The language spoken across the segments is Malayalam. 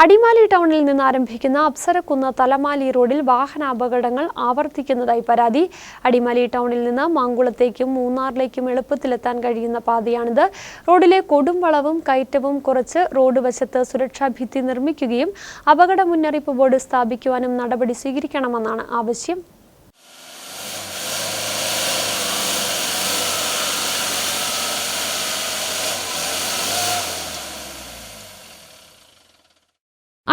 അടിമാലി ടൗണിൽ നിന്ന് ആരംഭിക്കുന്ന അപ്സരക്കുന്ന് തലമാലി റോഡിൽ വാഹനാപകടങ്ങൾ ആവർത്തിക്കുന്നതായി പരാതി. അടിമാലി ടൗണിൽ നിന്ന് മാങ്കുളത്തേക്കും മൂന്നാറിലേക്കും എളുപ്പത്തിലെത്താൻ കഴിയുന്ന പാതയാണിത്. റോഡിലെ കൊടും വളവും കയറ്റവും കുറച്ച് റോഡ് വശത്ത് സുരക്ഷാ ഭിത്തി നിർമ്മിക്കുകയും അപകട മുന്നറിയിപ്പ് ബോർഡ് സ്ഥാപിക്കുവാനും നടപടി സ്വീകരിക്കണമെന്നാണ് ആവശ്യം.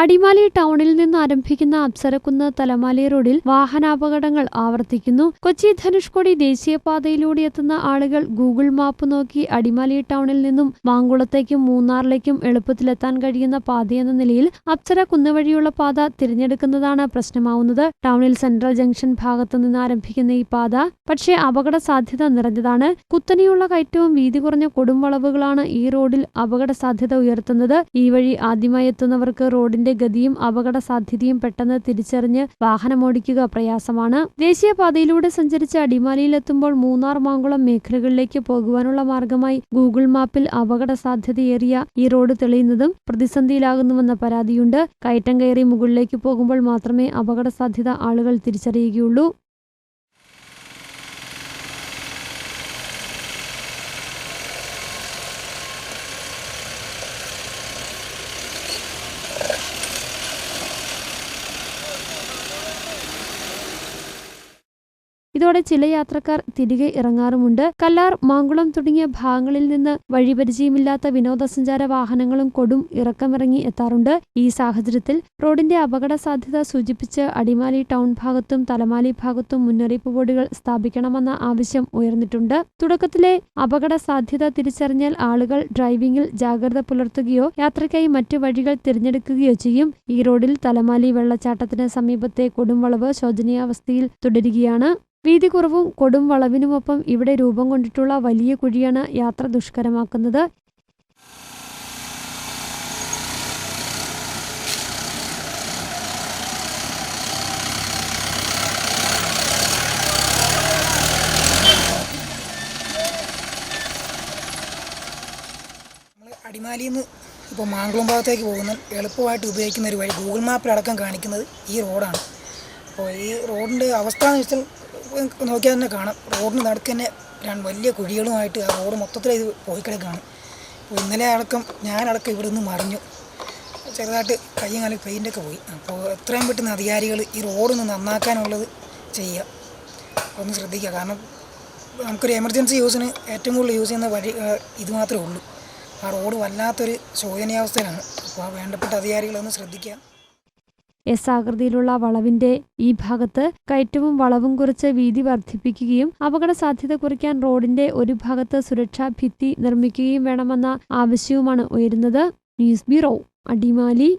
അടിമാലി ടൗണിൽ നിന്ന് ആരംഭിക്കുന്ന അപ്സരക്കുന്ന് തലമാലി റോഡിൽ വാഹനാപകടങ്ങൾ ആവർത്തിക്കുന്നു. കൊച്ചി ധനുഷ്കോടി ദേശീയപാതയിലൂടെ എത്തുന്ന ആളുകൾ ഗൂഗിൾ മാപ്പ് നോക്കി അടിമാലി ടൗണിൽ നിന്നും മാങ്കുളത്തേക്കും മൂന്നാറിലേക്കും എളുപ്പത്തിലെത്താൻ കഴിയുന്ന പാതയെന്ന നിലയിൽ അപ്സരക്കുന്ന് വഴിയുള്ള പാത തിരഞ്ഞെടുക്കുന്നതാണ് പ്രശ്നമാവുന്നത്. ടൗണിൽ സെൻട്രൽ ജംഗ്ഷൻ ഭാഗത്തു നിന്ന് ആരംഭിക്കുന്ന ഈ പാത പക്ഷേ അപകട സാധ്യത നിറഞ്ഞതാണ്. കുത്തനെയുള്ള കയറ്റവും വീതി കുറഞ്ഞ കൊടുംവളവുകളാണ് ഈ റോഡിൽ അപകട സാധ്യത ഉയർത്തുന്നത്. ഈ വഴി ആദ്യമായി എത്തുന്നവർക്ക് റോഡിന്റെ ഗതിയും അപകട സാധ്യതയും പെട്ടെന്ന് തിരിച്ചറിഞ്ഞ് വാഹനമോടിക്കുക പ്രയാസമാണ്. ദേശീയപാതയിലൂടെ സഞ്ചരിച്ച് അടിമാലിയിലെത്തുമ്പോൾ മൂന്നാർ മാങ്കുളം മേഖലകളിലേക്ക് പോകുവാനുള്ള മാർഗമായി ഗൂഗിൾ മാപ്പിൽ അപകട സാധ്യതയേറിയ ഈ റോഡ് തെളിയുന്നതും പ്രതിസന്ധിയിലാകുന്നുവെന്ന പരാതിയുണ്ട്. കയറ്റം കയറി മുകളിലേക്ക് പോകുമ്പോൾ മാത്രമേ അപകട സാധ്യത ആളുകൾ തിരിച്ചറിയുകയുള്ളൂ. ഇതോടെ ചില യാത്രക്കാർ തിരികെ ഇറങ്ങാറുമുണ്ട്. കല്ലാർ, മാങ്കുളം തുടങ്ങിയ ഭാഗങ്ങളിൽ നിന്ന് വഴിപരിചയമില്ലാത്ത വിനോദസഞ്ചാര വാഹനങ്ങളും കൊടും ഇറക്കമിറങ്ങി എത്താറുണ്ട്. ഈ സാഹചര്യത്തിൽ റോഡിന്റെ അപകട സാധ്യത സൂചിപ്പിച്ച് അടിമാലി ടൗൺ ഭാഗത്തും തലമാലി ഭാഗത്തും മുന്നറിയിപ്പ് ബോർഡുകൾ സ്ഥാപിക്കണമെന്ന ആവശ്യം ഉയർന്നിട്ടുണ്ട്. തുടക്കത്തിലെ അപകട സാധ്യത തിരിച്ചറിഞ്ഞാൽ ആളുകൾ ഡ്രൈവിംഗിൽ ജാഗ്രത പുലർത്തുകയോ യാത്രയ്ക്കായി മറ്റു വഴികൾ തിരഞ്ഞെടുക്കുകയോ ചെയ്യും. ഈ റോഡിൽ തലമാലി വെള്ളച്ചാട്ടത്തിന് സമീപത്തെ കൊടുംവളവ് ശോചനീയാവസ്ഥയിൽ തുടരുകയാണ്. വീതി കുറവും കൊടും വളവിനുമൊപ്പം ഇവിടെ രൂപം കൊണ്ടിട്ടുള്ള വലിയ കുഴിയാണ് യാത്ര ദുഷ്കരമാക്കുന്നത്. അടിമാലിയിൽ നിന്ന് ഇപ്പോൾ മാങ്കുളം ഭാഗത്തേക്ക് പോകുന്ന എളുപ്പമായിട്ട് ഉപയോഗിക്കുന്ന ഒരു വഴി ഗൂഗിൾ മാപ്പിലടക്കം കാണിക്കുന്നത് ഈ റോഡാണ്. അപ്പോൾ ഈ റോഡിൻ്റെ അവസ്ഥ എന്ന് വെച്ചാൽ നോക്കിയാൽ തന്നെ കാണാം. റോഡിന് നടുക്ക് തന്നെ വലിയ കുഴികളുമായിട്ട് ആ റോഡ് മൊത്തത്തിൽ ഇത് പോയി കിടക്കുകയാണ്. അപ്പോൾ ഇന്നലെ അടക്കം ഞാനടക്കം ഇവിടെ നിന്ന് മറിഞ്ഞു, ചെറുതായിട്ട് കയ്യും കാലും പെയിൻ്റൊക്കെ പോയി. അപ്പോൾ എത്രയും പെട്ടെന്ന് അധികാരികൾ ഈ റോഡൊന്ന് നന്നാക്കാനുള്ളത് ചെയ്യുക, ഒന്ന് ശ്രദ്ധിക്കുക. കാരണം നമുക്കൊരു എമർജൻസി യൂസിന് ഏറ്റവും കൂടുതൽ യൂസ് ചെയ്യുന്ന വഴി ഇത് മാത്രമേ ഉള്ളൂ. ആ റോഡ് വല്ലാത്തൊരു ശോചനീയാവസ്ഥയിലാണ്. അപ്പോൾ ആ വേണ്ടപ്പെട്ട അധികാരികളൊന്ന് ശ്രദ്ധിക്കുക. എസ് ആകൃതിയിലുള്ള വളവിന്റെ ഈ ഭാഗത്ത് കയറ്റവും വളവും കുറിച്ച് വീതി വർദ്ധിപ്പിക്കുകയും അപകട സാധ്യത കുറയ്ക്കാൻ റോഡിന്റെ ഒരു ഭാഗത്ത് സുരക്ഷാ ഭിത്തി നിർമ്മിക്കുകയും വേണമെന്ന ആവശ്യവുമാണ് ഉയരുന്നത്. News bureau, Adimali.